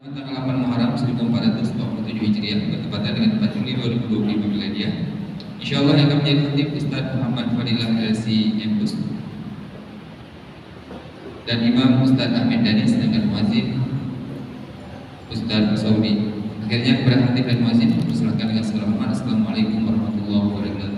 Tanggal 8 Muharram 1447 Hijriah bertepatan dengan 4 Juli 2025 Miladiah. Insyaallah yang akan menjadi khatib Ustaz Muhammad Fadilah LC Embus dan Imam Ustaz Ahmed Danis dengan muazzin Ustaz Saudi. Akhirnya kepada khatib dan muazzin persilakan dengan segala hormat. Assalamualaikum warahmatullahi wabarakatuh.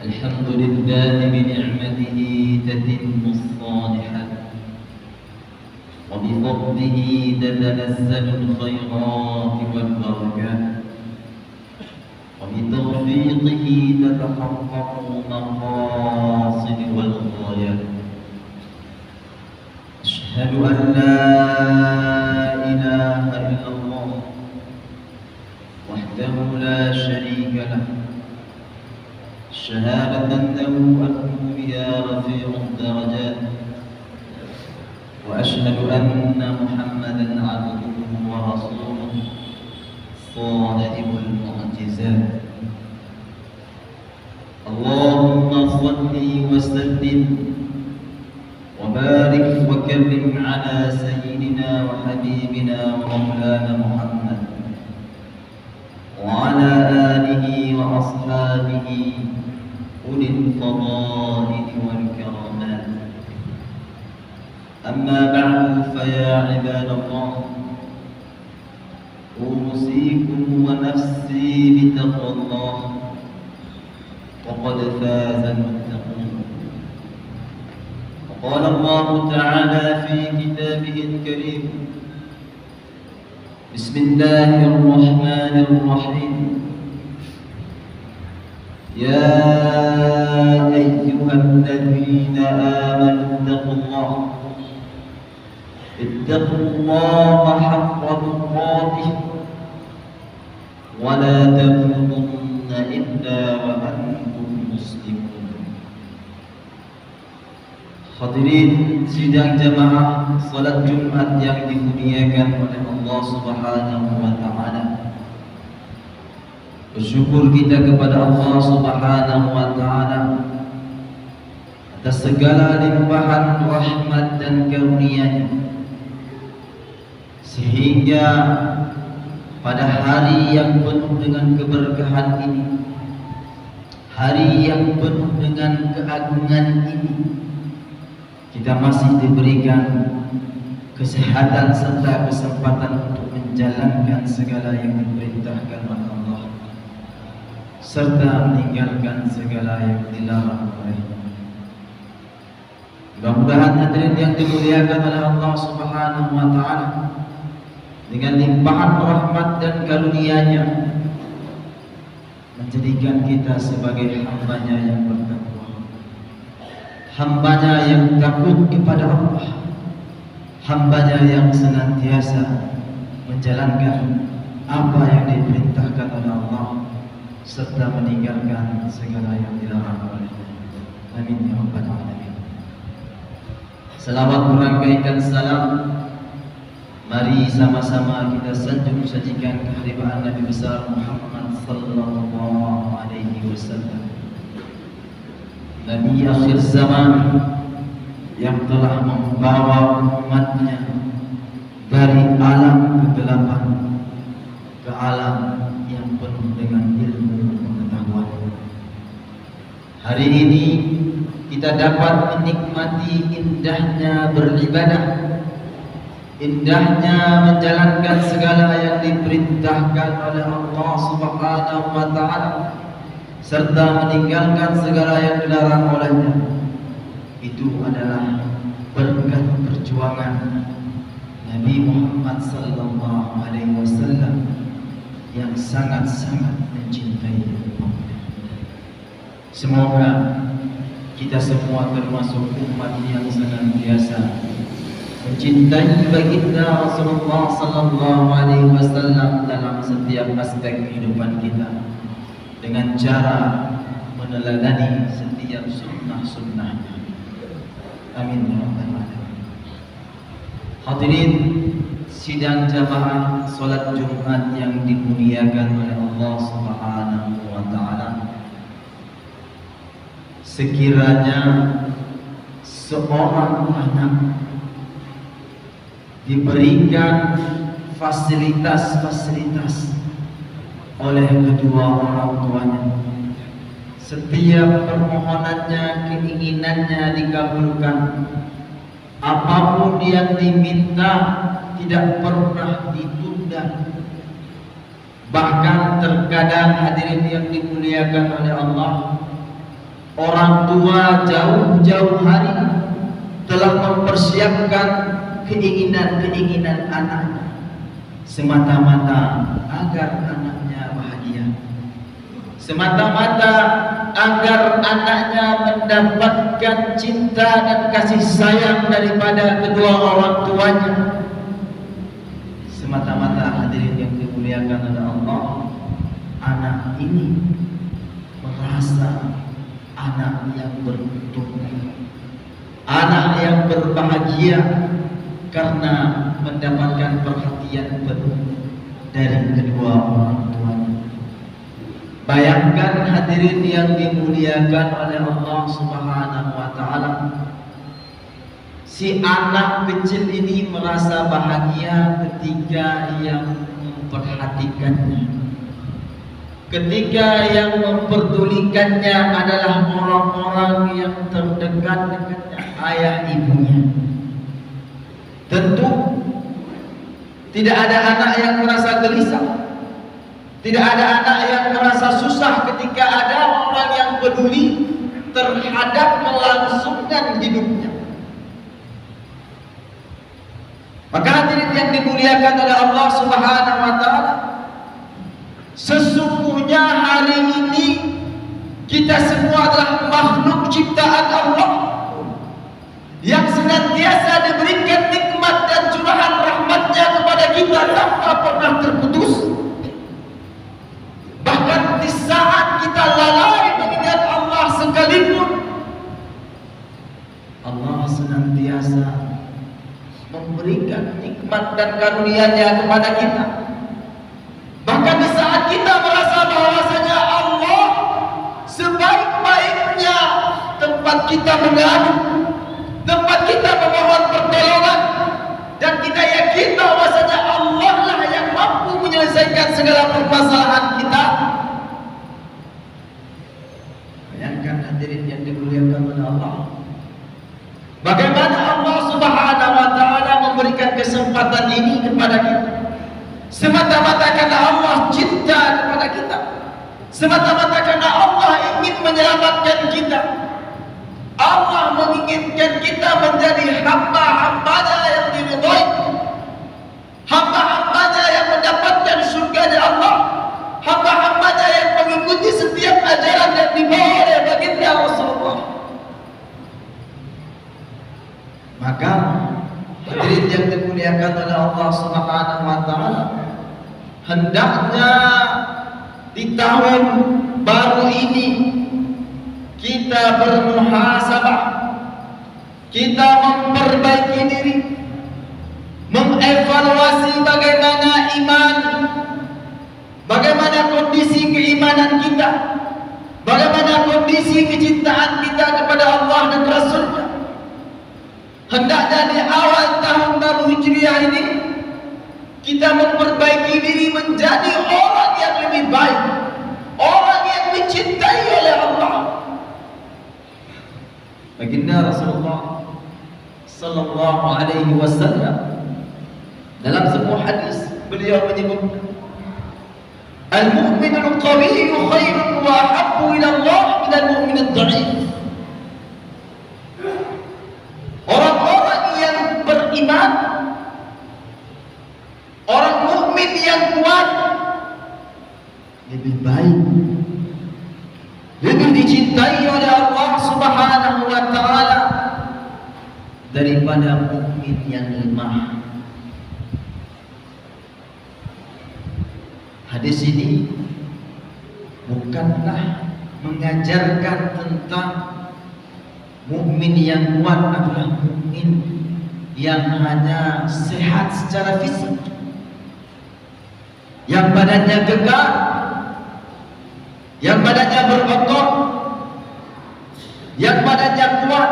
الحمد لله بنعمته تتم الصالحات وبفضله تتنزل الخيرات والبركات وبتوفيقه تتحقق المقاصد والغايات. أشهد أن لا إله إلا الله وحده لا شريك له شهادة أنه بها رفيع الدرجات، وأشهد أن محمدا عبده ورسوله صاحب المعجزات. اللهم صل وسلم وبارك وكرم على سيدنا وحبيبنا ومولانا محمد وعلى آله وأصحابه أولي الفضائل والكرامات. أما بعد فيا عباد الله، أوصيكم ونفسي بتقوى الله، وقد فاز المتقون. وقال الله تعالى في كتابه الكريم: بسم الله الرحمن الرحيم. يا أيها الذين آمنوا اتقوا الله حق تقاته ولا تموتن إلا وأنتم مسلمون. Hadirin sidang jamaah salat Jumat yang dimuliakan oleh Allah Subhanahu wa taala. Bersyukur kita kepada Allah Subhanahu wa taala atas segala limpahan rahmat dan karunia-Nya, sehingga pada hari yang penuh dengan keberkahan ini, hari yang penuh dengan keagungan ini, kita masih diberikan kesehatan serta kesempatan untuk menjalankan segala yang diperintahkan oleh Allah, serta meninggalkan segala yang dilarang olehnya. Mudah-mudahan hadirin yang dimuliakan oleh Allah Subhanahu wa taala, dengan limpahan rahmat dan karunia-Nya, menjadikan kita sebagai hamba-Nya yang bertakwa, hamba-Nya yang takut kepada Allah, hamba-Nya yang senantiasa menjalankan apa yang diperintahkan oleh Allah, serta meninggalkan segala yang dilarang olehnya. Amin ya rabbal alamin. Selawat merangkaikan salam, mari sama-sama kita sanjung sajikan kehadiran Nabi besar Muhammad sallallahu alaihi wasallam, Nabi akhir zaman yang telah membawa umatnya dari alam kegelapan ke alam yang penuh dengan ilmu pengetahuan. Hari ini kita dapat menikmati indahnya beribadah, indahnya menjalankan segala yang diperintahkan oleh Allah Subhanahu wa taala, serta meninggalkan segala yang dilarang olehnya. Itu adalah berkat perjuangan Nabi Muhammad sallallahu alaihi wasallam yang sangat-sangat mencintai umatnya. Semoga kita semua termasuk umat yang senantiasa mencintai baginda Rasulullah sallallahu alaihi wasallam dalam setiap aspek kehidupan kita dengan cara meneladani setiap sunnah-sunnahnya. Amin ya rabbal alamin. Hadirin sidang jamaah salat Jumat yang dimuliakan oleh Allah Subhanahu wa taala. Sekiranya seorang anak diberikan fasilitas-fasilitas oleh kedua orang tuanya, setiap permohonannya, keinginannya dikabulkan, apapun yang diminta tidak pernah ditunda. Bahkan terkadang hadirin yang dimuliakan oleh Allah, orang tua jauh-jauh hari telah mempersiapkan keinginan-keinginan anaknya semata-mata agar anaknya bahagia, semata-mata agar anaknya mendapatkan cinta dan kasih sayang daripada kedua orang tuanya, semata-mata hadirin yang dimuliakan oleh Allah, anak ini merasa anak yang beruntung, anak yang berbahagia karena mendapatkan perhatian penuh dari kedua orang tuanya. Bayangkan hadirin yang dimuliakan oleh Allah Subhanahu wa taala, si anak kecil ini merasa bahagia ketika yang memperhatikannya, ketika yang memperdulikannya adalah orang-orang yang terdekat dengannya, ayah ibunya. Tentu tidak ada anak yang merasa gelisah, tidak ada anak yang merasa susah ketika ada orang yang peduli terhadap kelangsungan hidupnya. Maka hadirin yang dimuliakan oleh Allah Subhanahu wa taala, sesungguhnya hari ini kita semua adalah makhluk ciptaan Allah yang senantiasa diberikan nikmat dan curahan rahmatnya kepada kita tanpa pernah terputus. Bahkan di saat kita lalai mengingat Allah sekalipun, Allah senantiasa memberikan nikmat dan karunia-Nya kepada kita. Bahkan di saat kita merasa bahwasanya Allah sebaik-baiknya tempat kita mengadu, tempat kita memohon pertolongan, dan kita yakin bahwasanya Allah lah yang mampu menyelesaikan segala permasalahan kita. Bayangkan hadirin yang dimuliakan oleh Allah, bagaimana Allah Subhanahu wa taala memberikan kesempatan ini kepada kita semata-mata karena Allah cinta kepada kita, semata-mata karena Allah ingin menyelamatkan kita. Allah menginginkan kita menjadi hamba-hambanya yang diridhai, hamba-hambanya yang mendapatkan surga Allah, hamba-hambanya yang mengikuti setiap ajaran yang dibawa oleh baginda Rasulullah. Maka hadirin yang dimuliakan oleh Allah Subhanahu wa taala, hendaknya di tahun baru ini kita bermuhasabah, kita memperbaiki diri, mengevaluasi bagaimana iman, bagaimana kondisi keimanan kita, bagaimana kondisi kecintaan kita kepada Allah dan Rasul-Nya. Hendaknya di awal tahun baru Hijriah ini kita memperbaiki diri menjadi orang yang lebih baik, orang yang dicintai oleh Allah. Baginda Rasulullah sallallahu alaihi wasallam dalam sebuah hadis beliau menyebutkan, al-mu'minul qawiyyu khairun wa ahabbu ila Allah min al-mu'minid dha'if. Orang-orang yang beriman, lebih baik, lebih dicintai oleh Allah Subhanahu wa taala daripada mukmin yang lemah. Hadis ini bukanlah mengajarkan tentang mukmin yang kuat adalah mukmin yang hanya sehat secara fisik, yang badannya gegap, yang badannya berotot, yang badannya kuat.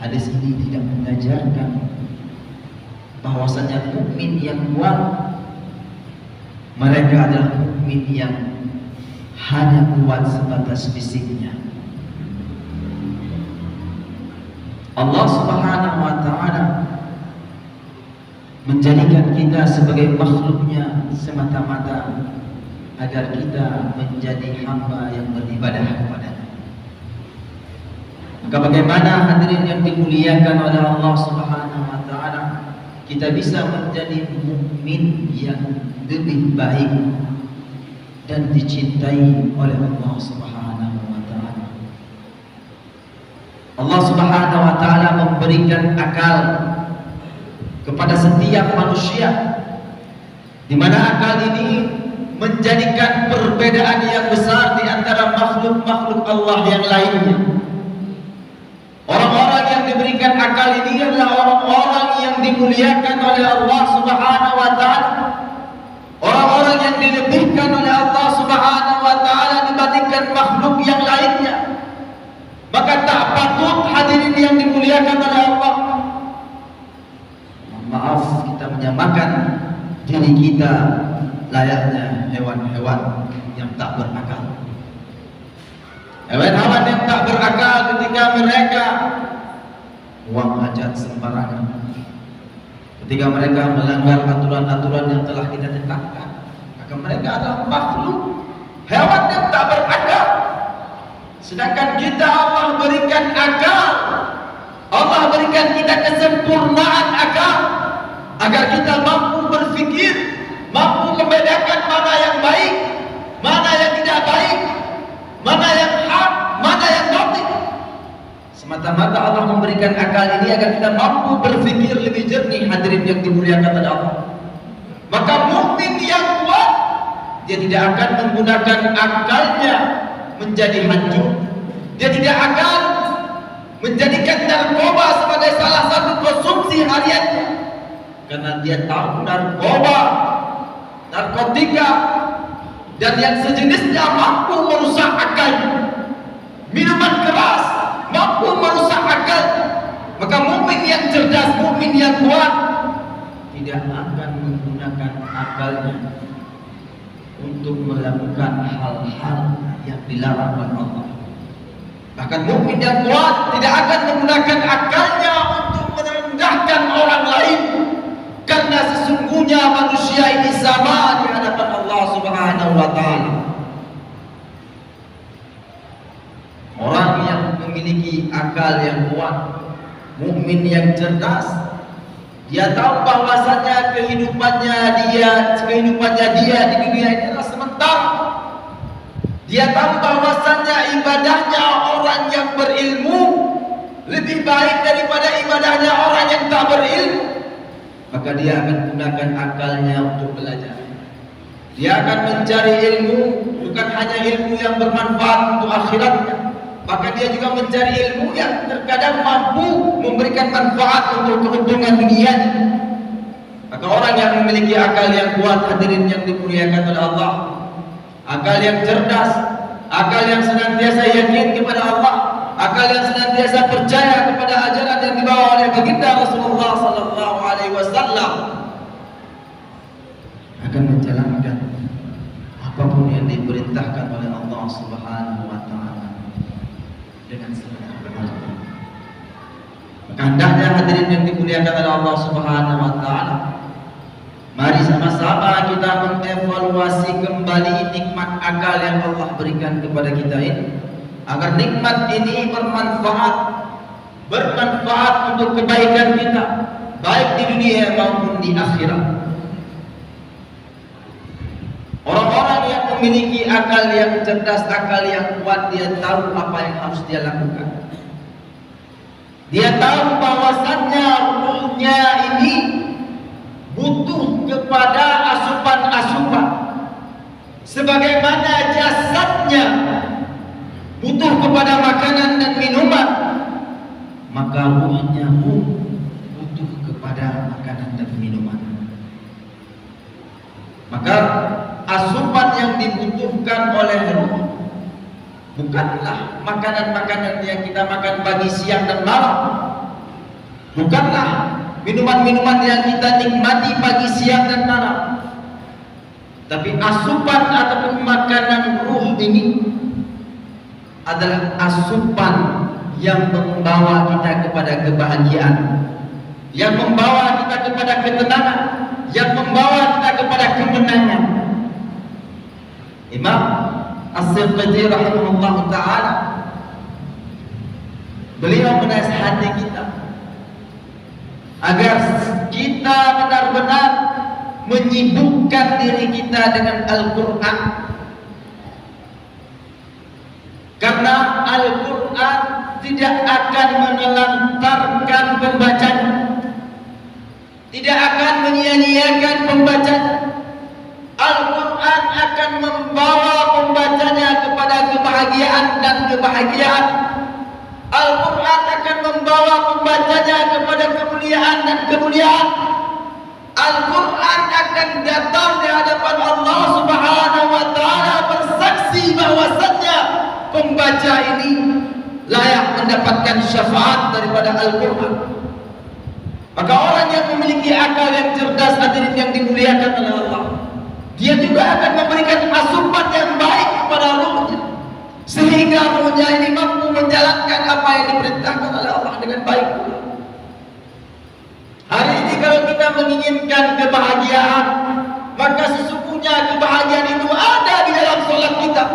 Hadis ini tidak mengajarkan bahwasanya mukmin yang kuat mereka adalah mukmin yang hanya kuat sebatas fisiknya. Allah Subhanahu wa taala menjadikan kita sebagai makhluknya semata-mata agar kita menjadi hamba yang beribadah kepada-Nya. Maka bagaimana hadirin yang dimuliakan oleh Allah Subhanahu wa taala kita bisa menjadi mukmin yang lebih baik dan dicintai oleh Allah Subhanahu wa taala. Allah Subhanahu wa taala memberikan akal kepada setiap manusia, di mana akal ini menjadikan perbedaan yang besar di antara makhluk-makhluk Allah yang lainnya. Orang-orang yang diberikan akal ini adalah orang-orang yang dimuliakan oleh Allah Subhanahu wa taala. Orang-orang yang dilebihkan oleh Allah Subhanahu wa taala dibandingkan makhluk yang lainnya. Maka tak patut hadirin yang dimuliakan oleh Allah, maaf, kita menyamakan diri kita layaknya hewan-hewan yang tak berakal. Hewan-hewan yang tak berakal ketika mereka buang hajat sembarangan, ketika mereka melanggar aturan-aturan yang telah kita tetapkan, maka mereka adalah makhluk hewan yang tak berakal. Sedangkan kita Allah berikan akal, Allah berikan kita kesempurnaan akal agar kita mampu berfikir, mampu membedakan mana yang baik, mana yang tidak baik, mana yang hak, mana yang batil. Semata-mata Allah memberikan akal ini agar kita mampu berfikir lebih jernih, hadirin yang dimuliakan oleh Allah. Maka mukmin yang kuat, dia tidak akan menggunakan akalnya menjadi hancur. Dia tidak akan menjadikan narkoba sebagai salah satu konsumsi hariannya, karena dia tahu narkoba, narkotika dan yang sejenisnya mampu merusak akalnya. Minuman keras mampu merusak akal. Maka mukmin yang cerdas, mukmin yang kuat tidak akan menggunakan akalnya untuk melakukan hal-hal yang dilarang oleh Allah. Bahkan mukmin yang kuat tidak akan menggunakan akalnya untuk merendahkan orang lain, karena sesungguhnya manusia ini sama di hadapan Allah Subhanahu wa taala. Orang yang memiliki akal yang kuat, mukmin yang cerdas, dia tahu bahwasanya kehidupannya dia di dunia ini adalah sementara. Dia tahu bahwasanya ibadahnya orang yang berilmu lebih baik daripada ibadahnya orang yang tak berilmu. Maka dia akan gunakan akalnya untuk belajar. Dia akan mencari ilmu, bukan hanya ilmu yang bermanfaat untuk akhiratnya, maka dia juga mencari ilmu yang terkadang mampu memberikan manfaat untuk keuntungan dunianya. Maka orang yang memiliki akal yang kuat, hadirin yang dimuliakan oleh Allah, akal yang cerdas, akal yang senantiasa yakin kepada Allah, akal yang senantiasa percaya kepada ajaran yang dibawa oleh baginda Rasulullah sallallahu alaihi wasallam, akan menjalankan apapun yang diperintahkan oleh Allah Subhanahu wa taala dengan sebenar-benarnya. Maka hendaknya hadirin yang dimuliakan oleh Allah Subhanahu wa taala, mari sama-sama kita mengevaluasi kembali nikmat akal yang Allah berikan kepada kita ini, agar nikmat ini bermanfaat untuk kebaikan kita, baik di dunia maupun di akhirat. Orang-orang memiliki akal yang cerdas, akal yang kuat, dia tahu apa yang harus dia lakukan. Dia tahu bahwasannya ruhnya ini butuh kepada asupan-asupan, sebagaimana jasadnya butuh kepada makanan dan minuman, maka ruhnya pun butuh kepada makanan dan minuman. Maka asupan yang dibutuhkan oleh ruh bukanlah makanan-makanan yang kita makan pagi, siang dan malam, bukanlah minuman-minuman yang kita nikmati pagi, siang dan malam, tapi asupan ataupun makanan ruh ini adalah asupan yang membawa kita kepada kebahagiaan, yang membawa kita kepada ketenangan, yang membawa kita kepada kemenangan. Imam As-Sirqati rahimahullah ta'ala, beliau menasihati kita agar kita benar-benar menyibukkan diri kita dengan Al-Quran, karena Al-Quran tidak akan menelantarkan pembacanya, tidak akan menyia-nyiakan pembacanya. Al-Quran akan membawa pembacanya kepada kebahagiaan dan kebahagiaan. Al-Quran akan membawa pembacanya kepada kemuliaan dan kemuliaan. Al-Quran akan datang di hadapan Allah Subhanahu wa ta'ala bersaksi bahwasannya pembaca ini layak mendapatkan syafaat daripada Al-Quran. Maka orang yang memiliki akal yang cerdas, hadirin yang dimuliakan oleh Allah, dia juga akan memberikan asupan yang baik kepada ruhnya, sehingga ruhnya ini mampu menjalankan apa yang diperintahkan oleh Allah dengan baik. Hari ini kalau kita menginginkan kebahagiaan, maka sesungguhnya kebahagiaan itu ada di dalam sholat kita.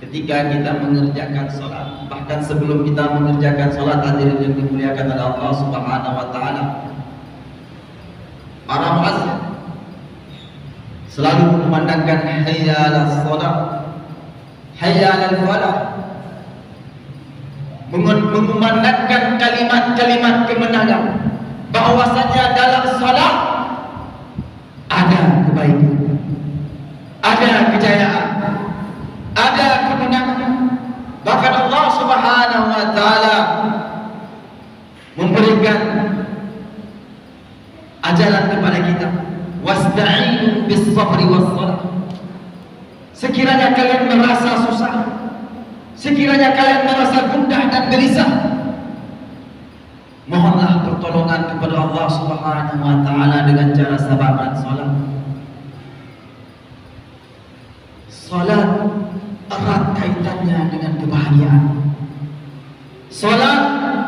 Ketika kita mengerjakan sholat, bahkan sebelum kita mengerjakan sholat, hadirin yang dimuliakan oleh Allah Subhanahu wa ta'ala, para muazzin selalu memandangkan hayya 'alas shalah, hayya 'alal falah, mengumandangkan kalimat-kalimat kemenangan, bahwasanya dalam salat ada kebaikan, ada kejayaan, ada kemenangan. Bahkan Allah Subhanahu wa ta'ala memberikan ajaran kepada kita, wasta'inu bis sabri was salah. Sekiranya kalian merasa susah, sekiranya kalian merasa gundah dan gelisah, mohonlah pertolongan kepada Allah Subhanahu wa ta'ala dengan cara sabaran salat. Salat erat kaitannya dengan kebahagiaan. Salat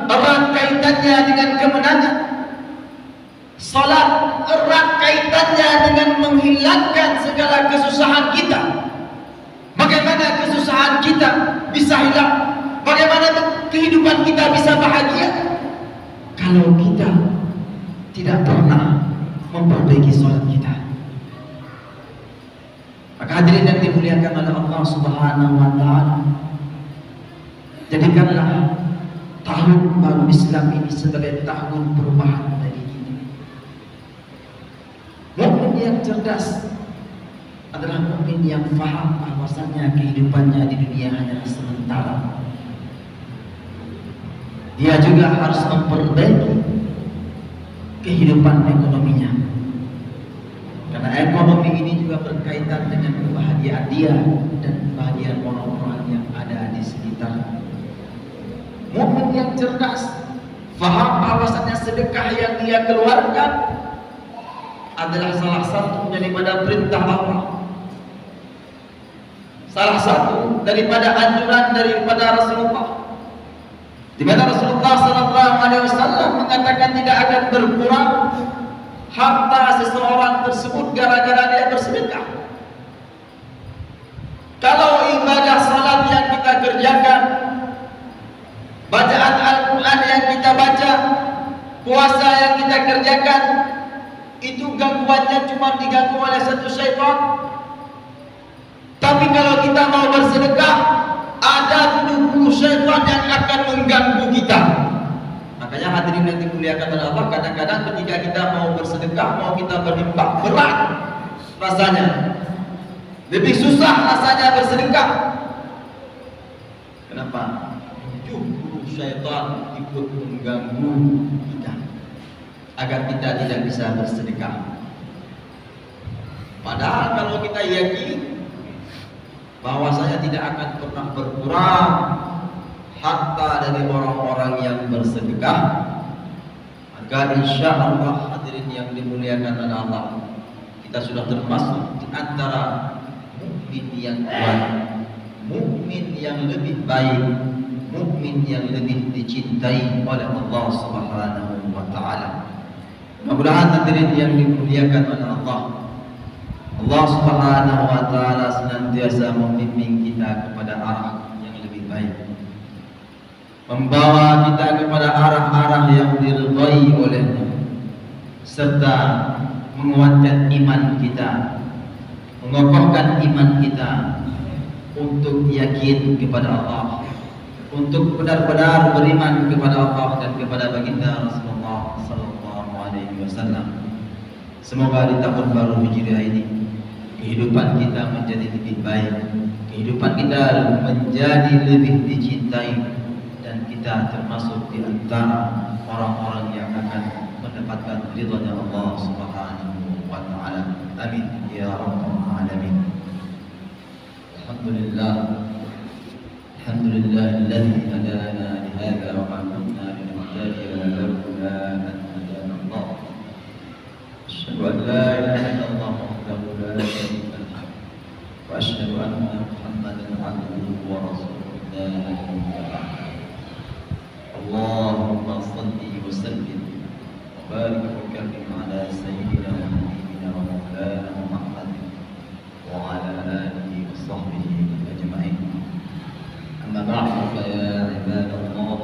erat kaitannya dengan kemenangan. Salat erat kaitannya dengan menghilangkan segala kesusahan kita. Bagaimana kesusahan kita bisa hilang? Bagaimana kehidupan kita bisa bahagia? Kalau kita tidak pernah memperbaiki salat kita. Maka hadirin yang dimuliakan oleh Allah Subhanahu wa ta'ala, jadikanlah tahun baru Islam ini sebagai tahun perubahan bagi kita. Mukmin yang cerdas adalah mukmin yang faham bahwasanya kehidupannya di dunia hanyalah sementara. Dia juga harus memperbaiki kehidupan ekonominya, karena ekonomi ini juga berkaitan dengan kebahagiaan dia dan kebahagiaan orang-orang yang ada di sekitar. Mukmin yang cerdas faham bahwasanya sedekah yang dia keluarkan adalah salah satu daripada perintah Allah, salah satu daripada anjuran daripada Rasulullah, di mana Rasulullah sallallahu alaihi wasallam mengatakan tidak akan berkurang harta seseorang tersebut gara-gara dia bersedekah. Kalau ibadah salat yang kita kerjakan, bacaan Al-Quran yang kita baca, puasa yang kita kerjakan, itu gangguannya cuma diganggu oleh satu syaitan, Tetapi kalau kita mau bersedekah, ada 70 syaitan yang akan mengganggu kita. Makanya hadirin yang dimuliakan oleh Allah, kadang-kadang ketika kita mau bersedekah, mau kita berinfak, berat rasanya. Lebih susah rasanya bersedekah. Kenapa? 70 syaitan ikut mengganggu kita agar kita tidak bisa bersedekah. Padahal kalau kita yakin bahwasanya tidak akan pernah berkurang harta dari orang-orang yang bersedekah, maka insya Allah hadirin yang dimuliakan oleh Allah, kita sudah termasuk di antara mukmin yang kuat, mukmin yang lebih baik, mukmin yang lebih dicintai oleh Allah Subhanahu wa taala. Mudah-mudahan hadirin yang dimuliakan oleh Allah, Allah Subhanahu wa taala senantiasa membimbing kita kepada arah yang lebih baik, membawa kita kepada arah-arah yang diridhai olehnya, serta menguatkan iman kita, mengokohkan iman kita untuk yakin kepada Allah, untuk benar-benar beriman kepada Allah dan kepada baginda Rasulullah sallallahu alaihi wasallam. Semoga di tahun baru Hijriah ini kehidupan kita menjadi lebih baik, kehidupan kita menjadi lebih dicintai, dan kita termasuk di antara orang-orang yang akan mendapatkan ridha Allah Subhanahu wa taala. Amin ya rabbal alamin. Alhamdulillah, alhamdulillahilladzi hadana li hadza wa ma kunna linahtadiya laula an hadana Allah. Asyhadu an la ilaha illallah wahdahu la syarika lah wa asyhadu anna Muhammadan abduhu wa rasuluhu la nabiyya ba'dahu. Allahumma shalli wa sallim wa barik wa karrim ala sayyidina wa nabiyyina wa maulana Muhammad wa ala alihi wa sahbihi ajma'in. Amma ba'du, fa ya ibadallah,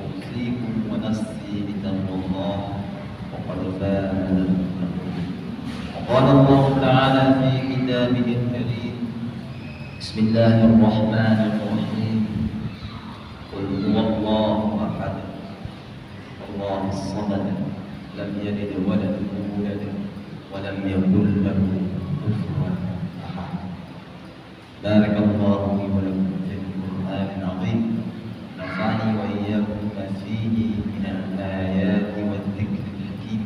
usikum wa nafsi bi taqwallah wa qad faza al-muttaqun. Qala Allah ta'ala fi kitabihi al-karim, bismillahir rahmanir rahim, qul huwallahu ahad, Allahus samad, lam yalid wa lam yulad wa lam yakul lahu kufuwan ahad. Barakallahu li wa lakum fil Qur'anil 'azim, nafa'ani wa iyyakum ma fihi min al-ayati wadh-dhikril hakim.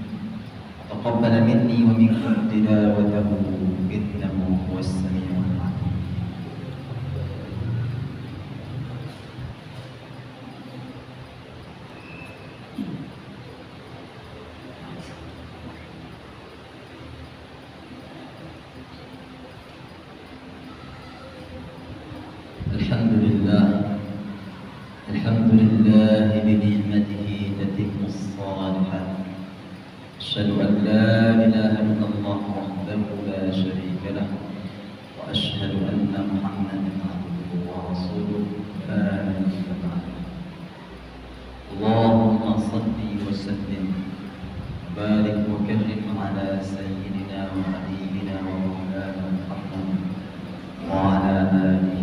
Taqabbal minni wa minkum tilawatahu innahu huwas samiul 'alim. Alhamdulillah, alhamdulillah bi ni'matihi tatimmu as-salihat. Asyhadu an la ilaha illallah wahdahu la syarika lah wa asyhadu anna Muhammadan abduhu wa rasuluhu la nabiyya ba'dahu. Allahumma shalli wa sallim wa barik wa karrim ala sayyidina wa habibina wa maulana Muhammad wa ala alihi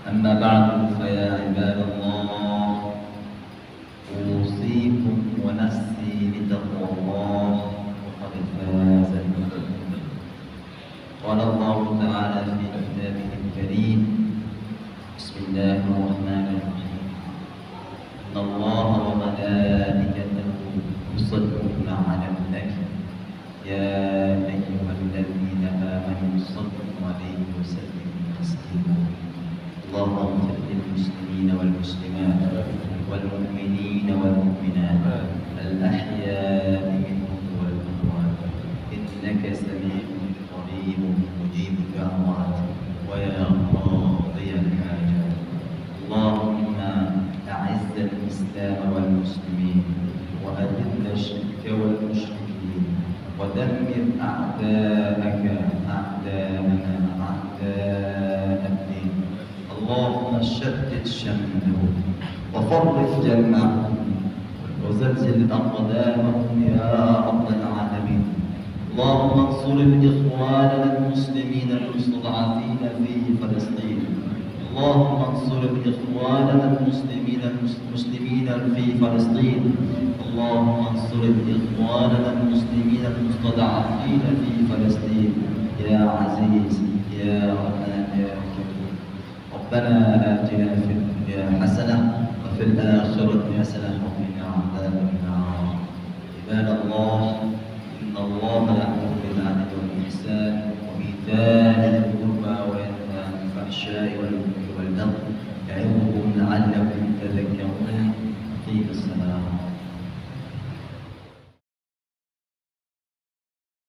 أما بعد فيا عباد الله، أوصيكم ونفسي بتقوى الله وقد فاز المتقون. قال الله تعالى في كتابه الكريم، بسم الله الرحمن الرحيم، إن الله وملائكته يصلون على النبي يا أيها الذين آمنوا صلوا عليه وسلموا تسليما. اللهم اغفر للمسلمين والمسلمات والمؤمنين والمؤمنات الأحياء منهم والأموات إنك سميع قريب مجيب الدعوات ويا قاضي الحاجات. اللهم أعز الإسلام والمسلمين وأذل الشرك والمشركين ودمر أعداءك أعداءنا أعداء الدين. اللهم شتت شملهم وفرق جمعهم وزلزل أقدامهم يا رب العالمين. اللهم انصر إخواننا المسلمين المستضعفين في فلسطين. اللهم انصر إخواننا المسلمين في فلسطين. اللهم انصر إخواننا المسلمين المستضعفين في فلسطين يا عزيز يا رحمن يا كريم. ربنا آتنا في الدنيا حسنة وفي الآخرة حسنة